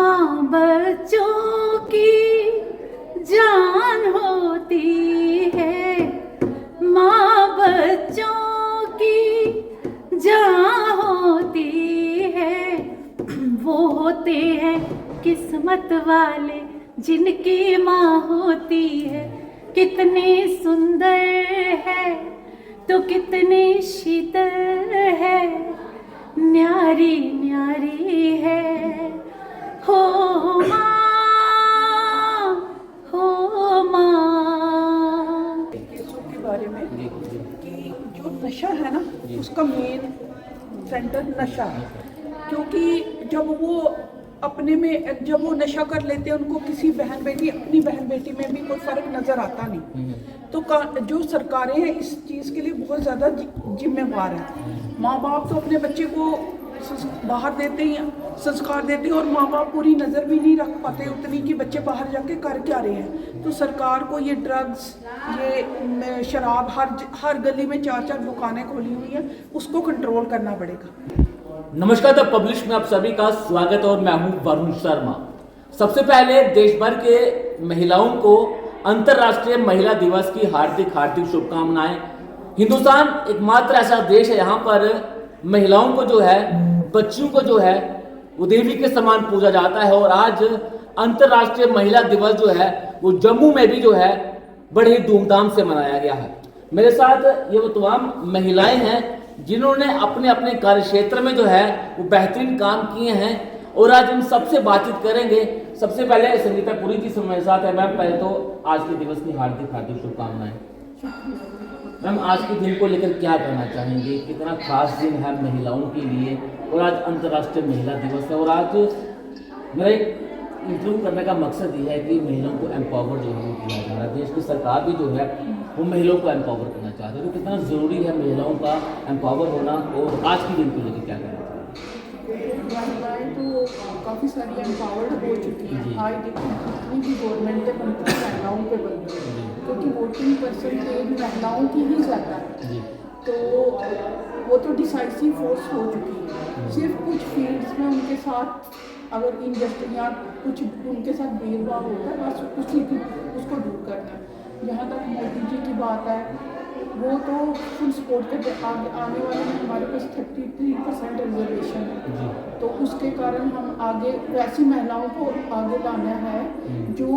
माँ बच्चों की जान होती है, माँ बच्चों की जान होती है। वो होते हैं किस्मत वाले जिनकी माँ होती है। कितनी सुंदर है तो कितनी शीतल है, न्यारी न्यारी है। हो माँ, हो माँ। केसों के बारे में कि जो नशा है ना, उसका मेन सेंटर नशा है। क्योंकि जब वो अपने में जब वो नशा कर लेते हैं, उनको किसी बहन बेटी अपनी बहन बेटी में भी कोई फर्क नजर आता नहीं। तो जो सरकारें हैं इस चीज़ के लिए बहुत ज़्यादा जिम्मेवार हैं। माँ बाप तो अपने बच्चे को बाहर देते ही संस्कार देते हैं, और माँ बाप पूरी नज़र भी नहीं रख पाते उतनी कि बच्चे बाहर जाके कर क्या रहे हैं। तो सरकार को ये ड्रग्स, ये शराब, हर गली में 4-4 दुकानें खोली हुई हैं, उसको कंट्रोल करना पड़ेगा। नमस्कार, द पब्लिश में आप सभी का स्वागत और मैं हूं वरुण शर्मा। सबसे पहले देश भर के महिलाओं को अंतर्राष्ट्रीय महिला दिवस की हार्दिक हार्दिक शुभकामनाएं। हिंदुस्तान एकमात्र ऐसा देश है यहाँ पर महिलाओं को जो है, बच्चियों को जो है वो देवी के समान पूजा जाता है। और आज अंतर्राष्ट्रीय महिला दिवस जो है वो जम्मू में भी जो है बड़े ही धूमधाम से मनाया गया है। मेरे साथ ये वो तमाम महिलाएं हैं जिन्होंने अपने अपने कार्य क्षेत्र में जो है वो बेहतरीन काम किए हैं, और आज हम सबसे बातचीत करेंगे। सबसे पहले संगीता पुरी जी मेरे साथ है। मैम, पहले तो आज के दिवस की हार्दिक हार्दिक शुभकामनाएं। मैम, आज के दिन को लेकर क्या कहना चाहेंगे? कितना खास दिन है महिलाओं के लिए, और आज अंतर्राष्ट्रीय महिला दिवस है। और आज मेरा एक इंटरव्यू करने का मकसद ये है कि महिलाओं को एम्पावर जो है किया जा रहा है। देश की सरकार भी जो है वो महिलाओं को एम्पावर करना चाहते हैं। तो कितना ज़रूरी है महिलाओं का एम्पावर होना, और आज के दिन को लेकर क्या कहना चाहिए? महिलाएं तो काफ़ी सारी एम्पावर्ड हो चुकी हैं। आज देखिए जितनी भी गवर्नमेंटें बनती हैं महिलाओं पे बनती हैं, क्योंकि वोटिंग परसेंटेज महिलाओं की ही ज़्यादा है। तो वो तो डिसाइसिव फोर्स हो चुकी है। सिर्फ कुछ फील्ड्स में उनके साथ अगर इनजस्टिस या कुछ उनके साथ भेदभाव होता है, बस उसको दूर करना है। जहाँ तक मोदी जी की बात है, वो तो फुल सपोर्ट करते। आने वाले में हमारे पास 33% रिजर्वेशन है, तो उसके कारण हम आगे वैसी महिलाओं को आगे लाना है जो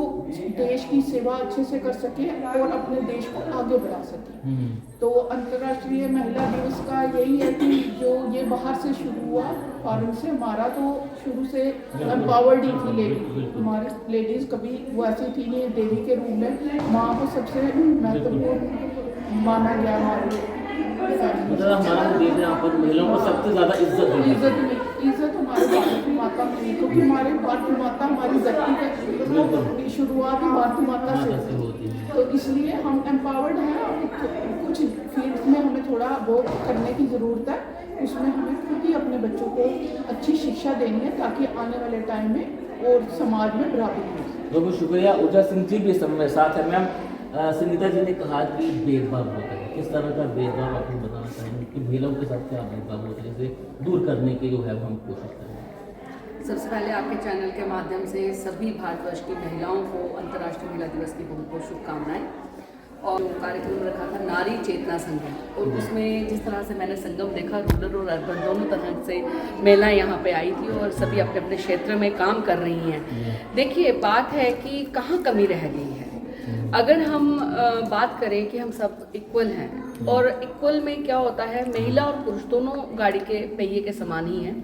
देश की सेवा अच्छे से कर सके और अपने देश को आगे बढ़ा सके। तो अंतर्राष्ट्रीय महिला दिवस का यही है कि जो ये बाहर से शुरू हुआ, फॉरेन से, हमारा तो शुरू से एम्पावर्ड ही थी लेडी। हमारी लेडीज़ कभी वो ऐसी थी नहीं, देवी के रूप में माँ को सबसे महत्वपूर्ण माना गया हमारे मतलब हमारा देश यहाँ पर महिलाओं को सबसे ज़्यादा इज्जत हमारे भारत माता में, क्योंकि हमारे भारत माता हमारी धरती की शुरुआत ही भारत माता से होती है। तो इसलिए हम एम्पावर्ड हैं। कुछ फील्ड्स में हमें थोड़ा बहुत करने की ज़रूरत है, उसमें हमें खुद ही अपने बच्चों को अच्छी शिक्षा देनी है ताकि आने वाले टाइम में और समाज में बराबरी हो। बहुत शुक्रिया। ऊर्जा सिंह जी भी समय साथ है। मैम, संगीता जी ने कहा कि भेदभाव होता है, किस तरह का भेदभाव आप बताना चाहेंगे कि महिलाओं के साथ क्या भेदभाव होता है, इसे दूर करने की जो है वो हम कोशिश करेंगे? सबसे पहले आपके चैनल के माध्यम से सभी भारतवर्ष की महिलाओं को अंतर्राष्ट्रीय महिला दिवस की बहुत बहुत शुभकामनाएं। और जो कार्यक्रम रखा था नारी चेतना संगम, और उसमें जिस तरह से मैंने संगम देखा, रूरल और अर्बन दोनों तरह से महिलाएं यहाँ पे आई थी और सभी अपने अपने क्षेत्र में काम कर रही हैं। देखिए, बात है कि कहाँ कमी रह गई है। अगर हम बात करें कि हम सब इक्वल हैं, और इक्वल में क्या होता है, महिला और पुरुष दोनों गाड़ी के पहिए के समान ही हैं।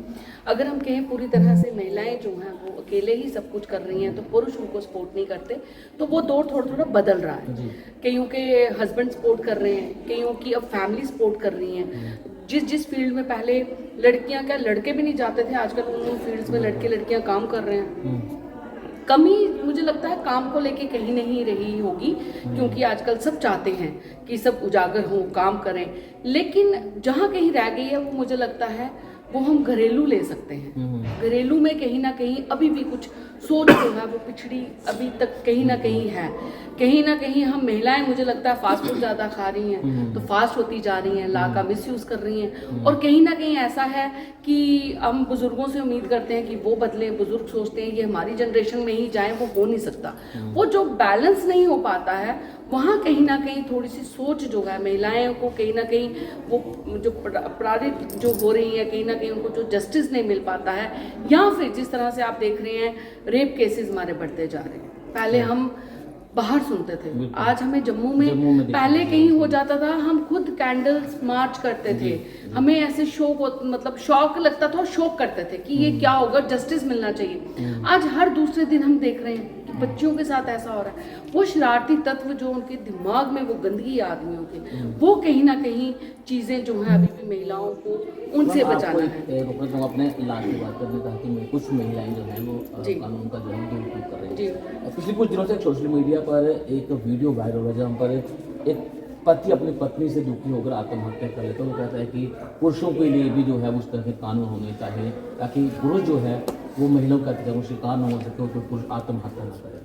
अगर हम कहें पूरी तरह से महिलाएं जो हैं वो अकेले ही सब कुछ कर रही हैं, तो पुरुष उनको सपोर्ट नहीं करते, तो वो दौर थोड़ा थोड़ा बदल रहा है। कईयों के हस्बैंड सपोर्ट कर रहे हैं, कईयों की अब फैमिली सपोर्ट कर रही हैं। जिस फील्ड में पहले लड़कियां, क्या लड़के भी नहीं जाते थे, आजकल उन फील्ड्स में लड़के लड़कियां काम कर रहे हैं। कमी मुझे लगता है काम को लेके कहीं नहीं रही होगी, क्योंकि आजकल सब चाहते हैं कि सब उजागर हों, काम करें। लेकिन जहाँ कहीं रह गई है वो मुझे लगता है वो हम घरेलू ले सकते हैं। घरेलू में कहीं ना कहीं अभी भी कुछ सोच जो है वो पिछड़ी अभी तक कहीं ना कहीं है। कहीं ना कहीं हम महिलाएं, मुझे लगता है फास्ट फूड ज़्यादा खा रही हैं, तो फास्ट होती जा रही हैं, ला का मिसयूज़ कर रही हैं। और कहीं ना कहीं ऐसा है कि हम बुज़ुर्गों से उम्मीद करते हैं कि वो बदलें। बुज़ुर्ग सोचते हैं कि हमारी जनरेशन में ही जाए, वो हो नहीं सकता। वो जो बैलेंस नहीं हो पाता है, वहाँ कहीं ना कहीं थोड़ी सी सोच जो है महिलाएं को कहीं ना कहीं वो जो अपराधित जो हो रही है, कहीं ना कहीं उनको जो जस्टिस नहीं मिल पाता है, या फिर जिस तरह से आप देख रहे हैं रेप केसेस हमारे बढ़ते जा रहे हैं। पहले हम बाहर सुनते थे, आज हमें जम्मू में पहले कहीं हो जाता था, हम खुद कैंडल्स मार्च करते थे, हमें ऐसे मतलब शौक लगता था और शौक करते थे कि ये क्या होगा, जस्टिस मिलना चाहिए। आज हर दूसरे दिन हम देख रहे हैं कि बच्चियों के साथ ऐसा हो रहा है। वो शरारती तत्व जो उनके दिमाग में वो गंदगी आदमियों के, वो कहीं ना कहीं चीज़ें जो हैं अभी भी महिलाओं को उनसे बचाना है। अपने लाभ की बात करने कहा कि कुछ महिलाएं जो हैं वो कानून का जो है दुरुपयोग कर रही हैं। पिछले कुछ दिनों से सोशल मीडिया पर एक वीडियो वायरल हुआ जहाँ पर एक पति अपनी पत्नी से दुखी होकर आत्महत्या कर लेता है। वो कहता है कि पुरुषों के लिए भी जो है उस तरह के कानून होने चाहिए ताकि पुरुष जो है वो महिलाओं का अत्याचार शिकार न हो सके, तो पुरुष आत्महत्या न करे।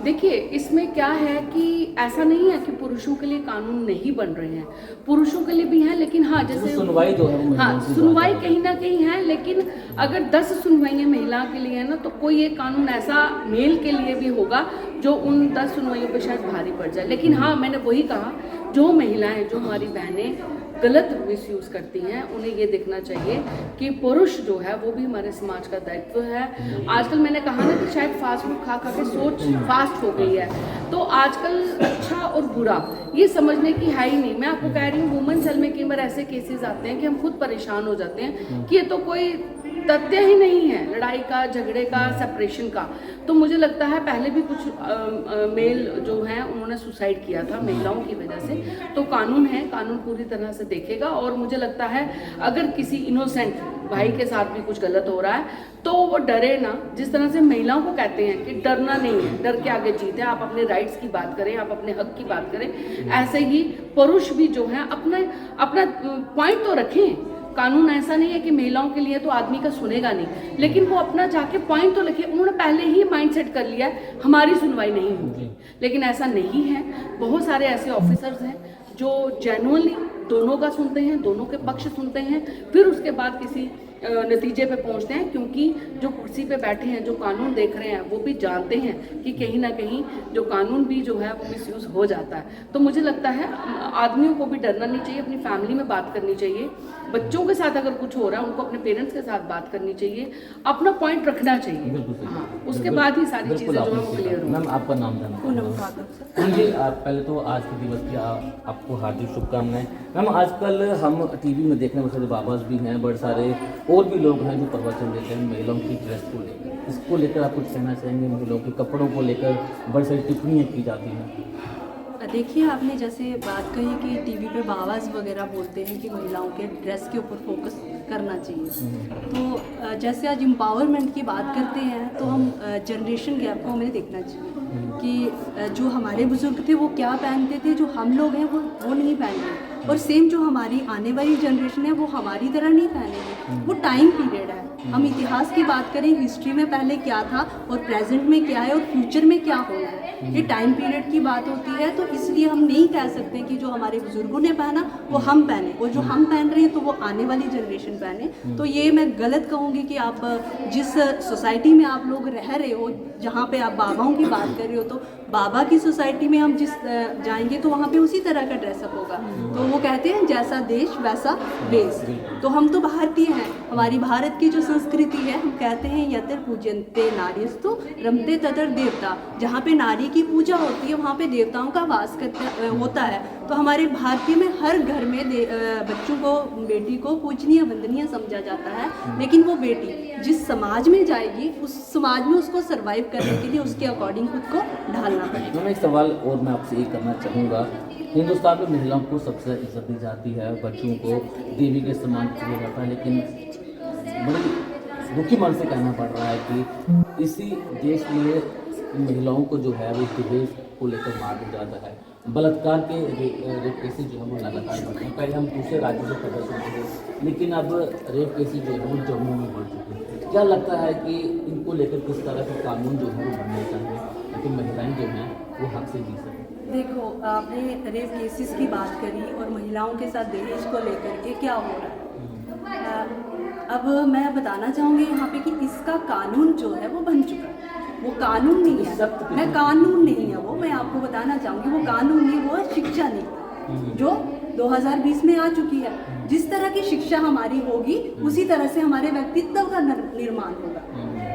देखिए, इसमें क्या है कि ऐसा नहीं है कि पुरुषों के लिए कानून नहीं बन रहे हैं, पुरुषों के लिए भी हैं, लेकिन हाँ जैसे सुनवाई जो है हाँ सुनवाई कहीं ना कहीं है, लेकिन अगर 10 सुनवाइयाँ महिला के लिए है ना, तो कोई एक कानून ऐसा मेल के लिए भी होगा जो उन 10 सुनवाइयों पे शायद भारी पड़ जाए। लेकिन हाँ, मैंने वही कहा, जो महिलाएं, जो हमारी बहनें गलत मिसयूज़ करती हैं, उन्हें ये देखना चाहिए कि पुरुष जो है वो भी हमारे समाज का दायित्व है। आजकल मैंने कहा ना कि शायद फास्ट फूड खा खा के सोच फास्ट हो गई है, तो आजकल अच्छा और बुरा ये समझने की है ही नहीं। मैं आपको कह रही हूँ, वुमेन सेल में कई बार ऐसे केसेस आते हैं कि हम खुद परेशान हो जाते हैं कि ये तो कोई तथ्य ही नहीं है लड़ाई का, झगड़े का, सेपरेशन का। तो मुझे लगता है पहले भी कुछ मेल जो हैं उन्होंने सुसाइड किया था महिलाओं की वजह से। तो कानून है, कानून पूरी तरह से देखेगा। और मुझे लगता है अगर किसी इनोसेंट भाई के साथ भी कुछ गलत हो रहा है तो वो डरे ना। जिस तरह से महिलाओं को कहते हैं कि डरना नहीं है, डर के आगे जीत है, आप अपने राइट्स की बात करें, आप अपने हक की बात करें, ऐसे ही पुरुष भी जो है अपना पॉइंट तो रखें। कानून ऐसा नहीं है कि महिलाओं के लिए तो आदमी का सुनेगा नहीं, लेकिन वो अपना जाके पॉइंट तो लिखे। उन्होंने पहले ही माइंडसेट कर लिया है हमारी सुनवाई नहीं होगी, लेकिन ऐसा नहीं है। बहुत सारे ऐसे ऑफिसर्स हैं जो जेन्युइनली दोनों का सुनते हैं, दोनों के पक्ष सुनते हैं, फिर उसके बाद किसी नतीजे पे पहुंचते हैं। क्योंकि जो कुर्सी पे बैठे हैं, जो कानून देख रहे हैं, वो भी जानते हैं कि कहीं ना कहीं जो कानून भी जो है वो मिसयूज़ हो जाता है। तो मुझे लगता है आदमियों को भी डरना नहीं चाहिए, अपनी फैमिली में बात करनी चाहिए। बच्चों के साथ अगर कुछ हो रहा है उनको अपने पेरेंट्स के साथ बात करनी चाहिए, अपना पॉइंट रखना चाहिए। हाँ, उसके बाद ही सारी चीज़ें जो है वो क्लियर हो। मैम, आपका नाम जानना जी। पहले तो आज के दिवस की आपको हार्दिक शुभकामनाएं। मैम, आजकल हम टीवी में देखने बहुत सारे बाबाज भी हैं, बड़े सारे और भी लोग हैं जो प्रवचन देते हैं महिलाओं की ड्रेस को लेकर। इसको लेकर आप कुछ कहना चाहेंगे? महिलाओं के कपड़ों को लेकर बड़ी सारी टिप्पणियाँ की जाती हैं। देखिए, आपने जैसे बात कही कि टीवी पे बाबाज वगैरह बोलते हैं कि महिलाओं के ड्रेस के ऊपर फोकस करना चाहिए। तो जैसे आज एम्पावरमेंट की बात करते हैं तो हम जनरेशन गैप को हमें देखना चाहिए कि जो हमारे बुजुर्ग थे वो क्या पहनते थे, जो हम लोग हैं वो नहीं पहन रहे, और सेम जो हमारी आने वाली जनरेशन है वो हमारी तरह नहीं पहनेगी। वो टाइम पीरियड है। हम इतिहास की बात करें, हिस्ट्री में पहले क्या था और प्रेजेंट में क्या है और फ्यूचर में क्या होना है, ये टाइम पीरियड की बात होती है। तो इसलिए हम नहीं कह सकते कि जो हमारे बुजुर्गों ने पहना वो हम पहने, और जो हम पहन रहे हैं तो वो आने वाली जनरेशन पहने। तो ये मैं गलत कहूँगी कि आप जिस सोसाइटी में आप लोग रह रहे हो, जहाँ पे आप बाबाओं की बात कर रहे हो, तो बाबा की सोसाइटी में हम जिस जाएंगे तो वहाँ पे उसी तरह का ड्रेसअप होगा। तो वो कहते हैं जैसा देश वैसा वेश। तो हम तो भारतीय हैं, हमारी भारत की जो संस्कृति है, हम कहते हैं यत्र पूजन्ते नार्यस्तु रमते तत्र देवता। जहाँ पे नारी की पूजा होती है वहाँ पे देवताओं का वास होता है। तो हमारे भारतीय में हर घर में बच्चों को, बेटी को पूजनीय वंदनीय समझा जाता है। लेकिन वो बेटी जिस समाज में जाएगी उस समाज में उसको सर्वाइव करने के लिए उसके अकॉर्डिंग खुद को ढालना पड़ेगा। मैम, एक सवाल और मैं आपसे ये करना चाहूँगा। हिंदुस्तान में महिलाओं को सबसे इज्जत दी जाती है, बच्चों को देवी के समान किया जाता है, लेकिन बड़ी दुखी मन से कहना पड़ रहा है कि इसी देश में महिलाओं को जो है वो दहेज को लेकर मार दिया जाता है। बलात्कार के रेप केसेस जो है वो लगातार बढ़ रहे हैं। पहले हम दूसरे राज्यों से खबर सुनते थे, लेकिन अब रेप केसेस जो है वो जम्मू में बढ़ चुके हैं। क्या लगता है कि इनको लेकर किस तरह का कानून जो है वो बनना चाहिए ताकि महिलाएं जो हैं वो हक से जी सकें? देखो, आपने रेप केसेस की बात करी और महिलाओं के साथ दहेज को लेकर के क्या हो रहा है। अब मैं बताना चाहूँगी यहाँ पे कि इसका कानून जो है वो बन चुका है। वो कानून नहीं है, मैं कानून नहीं है वो, मैं आपको बताना चाहूँगी वो कानून नहीं, वो है शिक्षा नीति जो 2020 में आ चुकी है। जिस तरह की शिक्षा हमारी होगी उसी तरह से हमारे व्यक्तित्व का निर्माण होगा।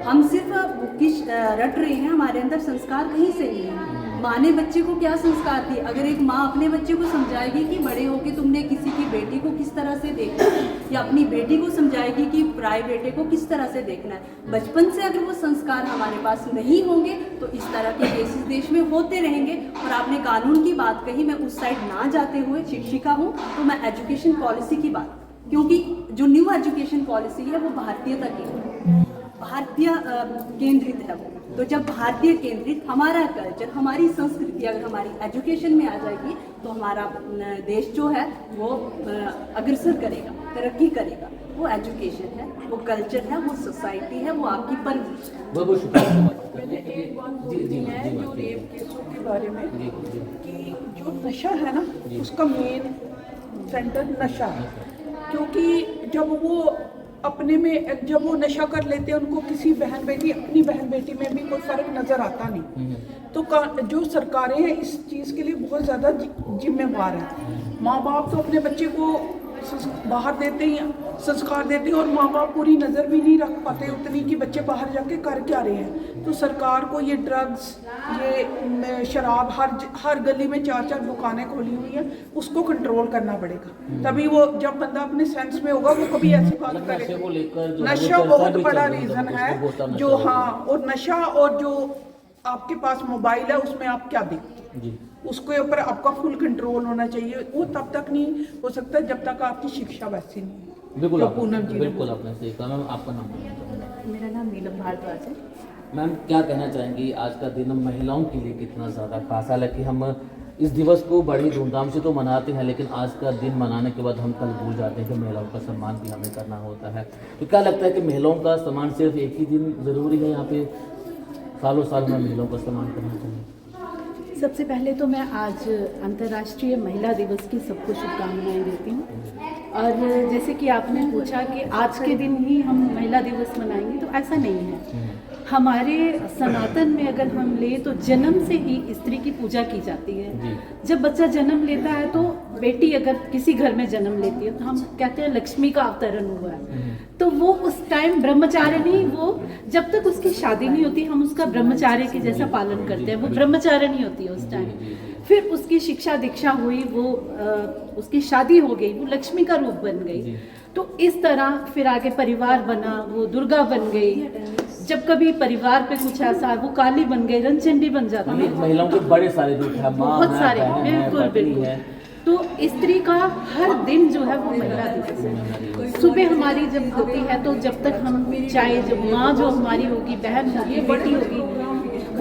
हम सिर्फ बुक्की रट रहे हैं, हमारे अंदर संस्कार कहीं से नहीं है। माँ ने बच्चे को क्या संस्कार दिए? अगर एक माँ अपने बच्चे को समझाएगी कि बड़े होके तुमने किसी की बेटी को किस तरह से देखना है, या अपनी बेटी को समझाएगी कि पराए बेटे को किस तरह से देखना है, बचपन से अगर वो संस्कार हमारे पास नहीं होंगे तो इस तरह के केसेस देश में होते रहेंगे। और आपने कानून की बात कही, मैं उस साइड ना जाते हुए शिक्षिका हूँ तो मैं एजुकेशन पॉलिसी की बात, क्योंकि जो न्यू एजुकेशन पॉलिसी है वो भारतीयता की है, भारतीय केंद्रित है वो। तो जब भारतीय केंद्रित हमारा कल्चर, हमारी संस्कृति अगर हमारी एजुकेशन में आ जाएगी तो हमारा देश जो है वो अग्रसर करेगा, तरक्की करेगा। वो एजुकेशन है, वो कल्चर है, वो सोसाइटी है, वो आपकी परवरिश है। बहुत शुक्रिया। मैंने एक बात बोलनी है जो रेप केसों के बारे में कि जो नशा है ना उसका मेन सेंटर नशा है। क्योंकि जब वो अपने में जब वो नशा कर लेते हैं उनको किसी बहन बेटी, अपनी बहन बेटी में भी कोई फर्क नजर आता नहीं। तो जो सरकारें हैं इस चीज़ के लिए बहुत ज़्यादा जिम्मेवार हैं। माँ बाप तो अपने बच्चे को बाहर देते ही संस्कार देते हैं और माँ बाप पूरी नज़र भी नहीं रख पाते उतनी कि बच्चे बाहर जाके कर क्या रहे हैं। तो सरकार को ये ड्रग्स, ये शराब, हर गली में 4-4 दुकानें खोली हुई हैं, उसको कंट्रोल करना पड़ेगा। तभी वो जब बंदा अपने सेंस में होगा वो कभी ऐसी बात करेगा। नशा बहुत बड़ा रीज़न है जो, हाँ, और नशा और जो आपके पास मोबाइल है उसमें आप क्या देखते हैं उसके ऊपर आपका फुल कंट्रोल होना चाहिए। वो तब तक नहीं हो सकता जब तक आपकी शिक्षा वैसी नहीं है। बिल्कुल बिल्कुल आपने सही कहा। मैम, आपका नाम? मेरा नाम नीलम भारद्वाज है। मैम, क्या कहना चाहेंगी आज का दिन महिलाओं के लिए कितना ज़्यादा खास? हालांकि हम इस दिवस को बड़ी धूमधाम से तो मनाते हैं, लेकिन आज का दिन मनाने के बाद हम कल भूल जाते हैं कि महिलाओं का सम्मान भी हमें करना होता है। तो क्या लगता है कि महिलाओं का सम्मान सिर्फ एक ही दिन ज़रूरी है? यहाँ पे सालों साल में महिलाओं का सम्मान करना चाहिए? सबसे पहले तो मैं आज अंतर्राष्ट्रीय महिला दिवस की सबको शुभकामनाएं देती हूँ। और जैसे कि आपने पूछा कि आज के दिन ही हम महिला दिवस मनाएंगे, तो ऐसा नहीं है। हमारे सनातन में अगर हम ले तो जन्म से ही स्त्री की पूजा की जाती है। जब बच्चा जन्म लेता है तो बेटी अगर किसी घर में जन्म लेती है तो हम कहते हैं लक्ष्मी का अवतरण हुआ है। तो वो उस टाइम ब्रह्मचारिणी, वो जब तक उसकी शादी नहीं होती हम उसका ब्रह्मचार्य के जैसा पालन करते हैं, वो ब्रह्मचारिणी होती है उस टाइम। फिर उसकी शिक्षा दीक्षा हुई, वो उसकी शादी हो गई, वो लक्ष्मी का रूप बन गई। तो इस तरह फिर आगे परिवार बना, वो दुर्गा बन गई। जब कभी परिवार पे कुछ ऐसा, वो काली बन गई, रंगचंडी बन जाती है। महिलाओं के बड़े सारे रूप हैं, बहुत सारे, बिल्कुल। तो स्त्री का हर दिन जो है वो महिला दिवस है। सुबह हमारी जब होती है तो जब तक हम चाहे, जब माँ जो हमारी होगी, बहन होगी, बेटी होगी,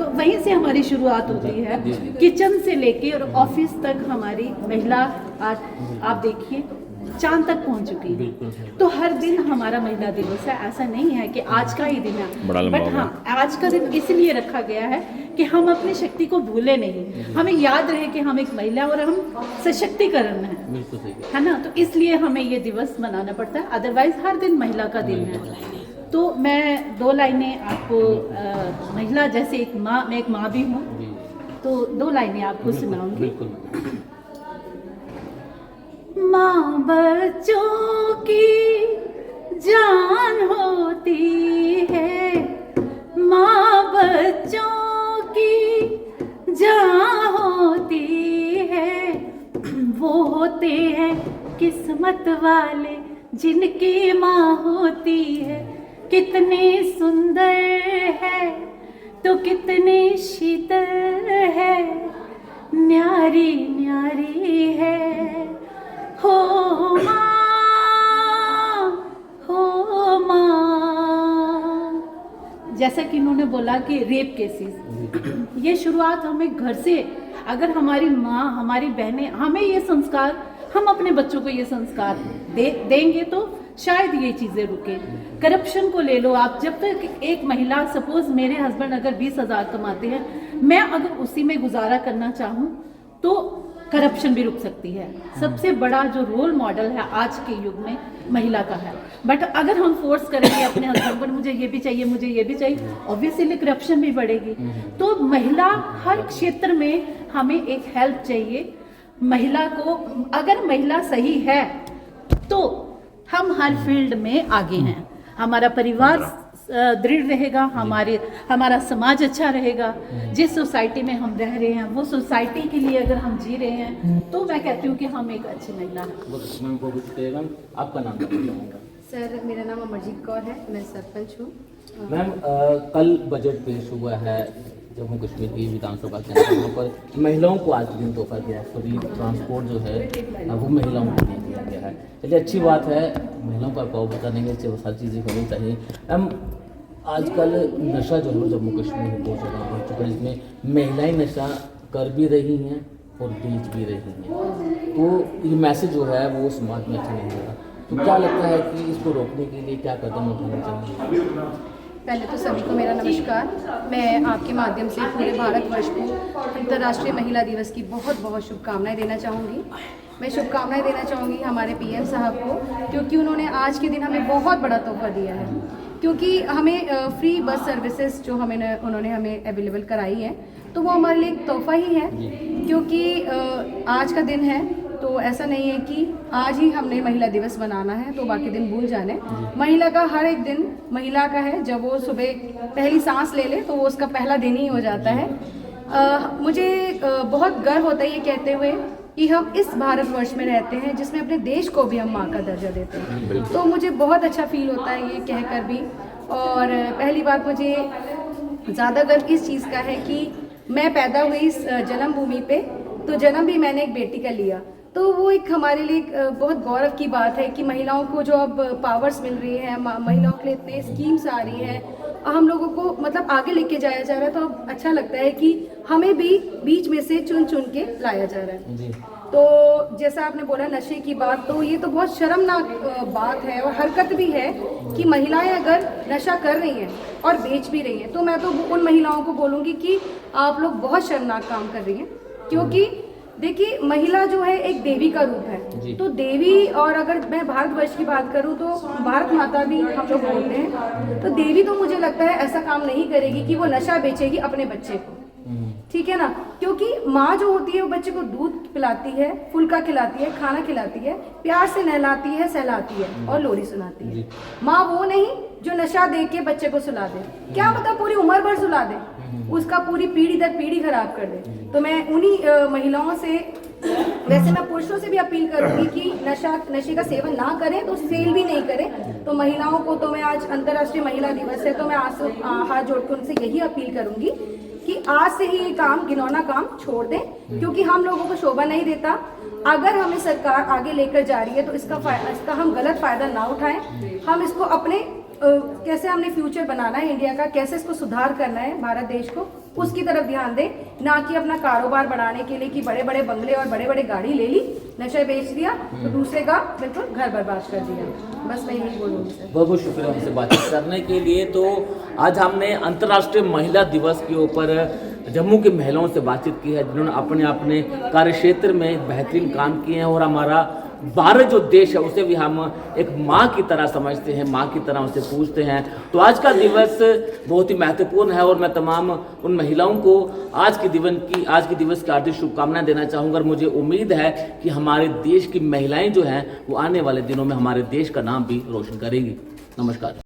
वहीं से हमारी शुरुआत होती है। किचन से लेके और ऑफिस तक हमारी महिला आज आप देखिए चांद तक पहुंच चुकी है। तो हर दिन हमारा महिला दिवस है, ऐसा नहीं है कि आज का ही दिन है। बट हाँ, आज का दिन इसलिए रखा गया है कि हम अपनी शक्ति को भूले नहीं, हमें याद रहे कि हम एक महिला और हम सशक्तिकरण है ना। तो इसलिए हमें ये दिवस मनाना पड़ता है, अदरवाइज हर दिन महिला का दिन है। तो मैं 2 लाइनें आपको महिला, जैसे एक माँ, मैं एक माँ भी हूँ, तो 2 लाइनें आपको सुनाऊंगी। माँ बच्चों की जान होती है, माँ बच्चों की जान होती है। वो होते हैं किस्मत वाले जिनकी माँ होती है। कितनी सुंदर है तो कितनी शीतल है, न्यारी न्यारी है। हो माँ। जैसा कि इन्होंने बोला कि रेप केसेस, ये शुरुआत हमें घर से अगर हमारी माँ, हमारी बहनें हमें ये संस्कार, हम अपने बच्चों को ये संस्कार देंगे तो शायद ये चीज़ें रुके। करप्शन को ले लो आप, जब तक एक महिला, सपोज मेरे हस्बैंड अगर 20,000 कमाते हैं, मैं अगर उसी में गुजारा करना चाहूँ तो करप्शन भी रुक सकती है। सबसे बड़ा जो रोल मॉडल है आज के युग में महिला का है। बट अगर हम फोर्स करेंगे अपने हस्बैंड पर, मुझे ये भी चाहिए, मुझे ये भी चाहिए, ऑब्वियसली करप्शन भी बढ़ेगी। तो महिला हर क्षेत्र में हमें एक हेल्प चाहिए। महिला को, अगर महिला सही है तो हम हर फील्ड में आगे हैं। हमारा परिवार दृढ़ रहेगा, हमारा समाज अच्छा रहेगा। जिस सोसाइटी में हम रह रहे हैं वो सोसाइटी के लिए अगर हम जी रहे हैं तो मैं कहती हूँ कि हम एक अच्छी महिला हैं। आपका नाम बताइएगा। सर, मेरा नाम अमरजीत कौर है, मैं सरपंच हूँ। मैम, कल बजट पेश हुआ है जम्मू कश्मीर की विधानसभा के अंदर, वहाँ पर महिलाओं को आज के दिन तोहफा दिया है। फ्री ट्रांसपोर्ट जो है वो महिलाओं को नहीं दिया गया है। चलिए, अच्छी बात है, महिलाओं का भाव बताने के लिए सारी चीज़ें होनी चाहिए। मैम, आजकल नशा जो है जम्मू कश्मीर में बहुत ज़्यादा हो चुका है, जिसमें महिलाएं नशा कर भी रही हैं और बेच भी रही हैं। तो ये मैसेज जो है वो समाज में अच्छा नहीं होगा। तो क्या लगता है कि इसको रोकने के लिए क्या कदम उठाने चाहिए? पहले तो सभी को मेरा नमस्कार। मैं आपके माध्यम से पूरे भारतवर्ष को अंतर्राष्ट्रीय महिला दिवस की बहुत बहुत शुभकामनाएं देना चाहूँगी। मैं शुभकामनाएं देना चाहूँगी हमारे पीएम साहब को, क्योंकि उन्होंने आज के दिन हमें बहुत बड़ा तोहफा दिया है। क्योंकि हमें फ्री बस सर्विसेज जो उन्होंने हमें अवेलेबल कराई है, तो वो हमारे लिए एक तोहफा ही है। क्योंकि आज का दिन है, तो ऐसा नहीं है कि आज ही हमने महिला दिवस मनाना है तो बाकी दिन भूल जाने। महिला का हर एक दिन महिला का है। जब वो सुबह पहली सांस ले ले तो वो उसका पहला दिन ही हो जाता है। मुझे बहुत गर्व होता है ये कहते हुए कि हम इस भारतवर्ष में रहते हैं जिसमें अपने देश को भी हम माँ का दर्जा देते हैं। तो मुझे बहुत अच्छा फील होता है ये कहकर भी। और पहली बात, मुझे ज़्यादा गर्व इस चीज़ का है कि मैं पैदा हुई इस जन्मभूमि पे, तो जन्म भी मैंने एक बेटी का लिया। तो वो एक हमारे लिए बहुत गौरव की बात है कि महिलाओं को जो अब पावर्स मिल रही है, महिलाओं के लिए इतने स्कीम्स आ रही हैं, हम लोगों को मतलब आगे लेके जाया जा रहा है। तो अब अच्छा लगता है कि हमें भी बीच में से चुन चुन के लाया जा रहा है। तो जैसा आपने बोला नशे की बात, तो ये तो बहुत शर्मनाक बात है और हरकत भी है कि महिलाएं अगर नशा कर रही हैं और बेच भी रही हैं, तो मैं तो उन महिलाओं को बोलूँगी कि आप लोग बहुत शर्मनाक काम कर रही हैं। क्योंकि देखिए, महिला जो है एक देवी का रूप है। तो देवी, और अगर मैं भारतवर्ष की बात करूं तो भारत माता भी हम लोग बोलते हैं। तो देवी तो मुझे लगता है ऐसा काम नहीं करेगी कि वो नशा बेचेगी अपने बच्चे को, ठीक है ना। क्योंकि माँ जो होती है वो बच्चे को दूध पिलाती है, फुल्का खिलाती है, खाना खिलाती है, प्यार से नहलाती है, सहलाती है और लोरी सुनाती है। माँ वो नहीं जो नशा दे के बच्चे को सुला दे, क्या पता पूरी उम्र भर सुला दे, उसका पूरी पीढ़ी दर पीढ़ी खराब कर दे। तो मैं उन्हीं महिलाओं से, वैसे मैं पुरुषों से भी अपील करूंगी कि नशे का सेवन ना करें, तो सेल भी नहीं करें। तो महिलाओं को तो मैं, आज अंतर्राष्ट्रीय महिला दिवस है, तो मैं आज हाथ जोड़ कर उनसे यही अपील करूंगी कि आज से ही ये काम, घिनौना काम छोड़ दें, क्योंकि हम लोगों को शोभा नहीं देता। अगर हमें सरकार आगे लेकर जा रही है तो इसका हम गलत फायदा ना उठाएं। हम इसको अपने कैसे हमने फ्यूचर बनाना है इंडिया का, कैसे इसको सुधार करना है भारत देश को, उसकी तरफ ध्यान दें, ना कि अपना कारोबार बढ़ाने के लिए कि बड़े बड़े बंगले और बड़े बड़े गाड़ी ले ली, नशा बेच दिया तो दूसरे का बिल्कुल घर बर्बाद कर दिया। बस मैं यही बोलूँगी सर। बहुत बहुत शुक्रिया हमसे बातचीत करने के लिए। तो आज हमने अंतर्राष्ट्रीय महिला दिवस के ऊपर जम्मू की महिलाओं से बातचीत की है, जिन्होंने अपने अपने कार्य क्षेत्र में बेहतरीन काम किए हैं। और हमारा भारत जो देश है उसे भी हम एक माँ की तरह समझते हैं, माँ की तरह उसे पूजते हैं। तो आज का दिवस बहुत ही महत्वपूर्ण है और मैं तमाम उन महिलाओं को आज के दिवस की हार्दिक शुभकामनाएं देना चाहूँगा। और मुझे उम्मीद है कि हमारे देश की महिलाएं जो हैं वो आने वाले दिनों में हमारे देश का नाम भी रोशन करेंगी। नमस्कार।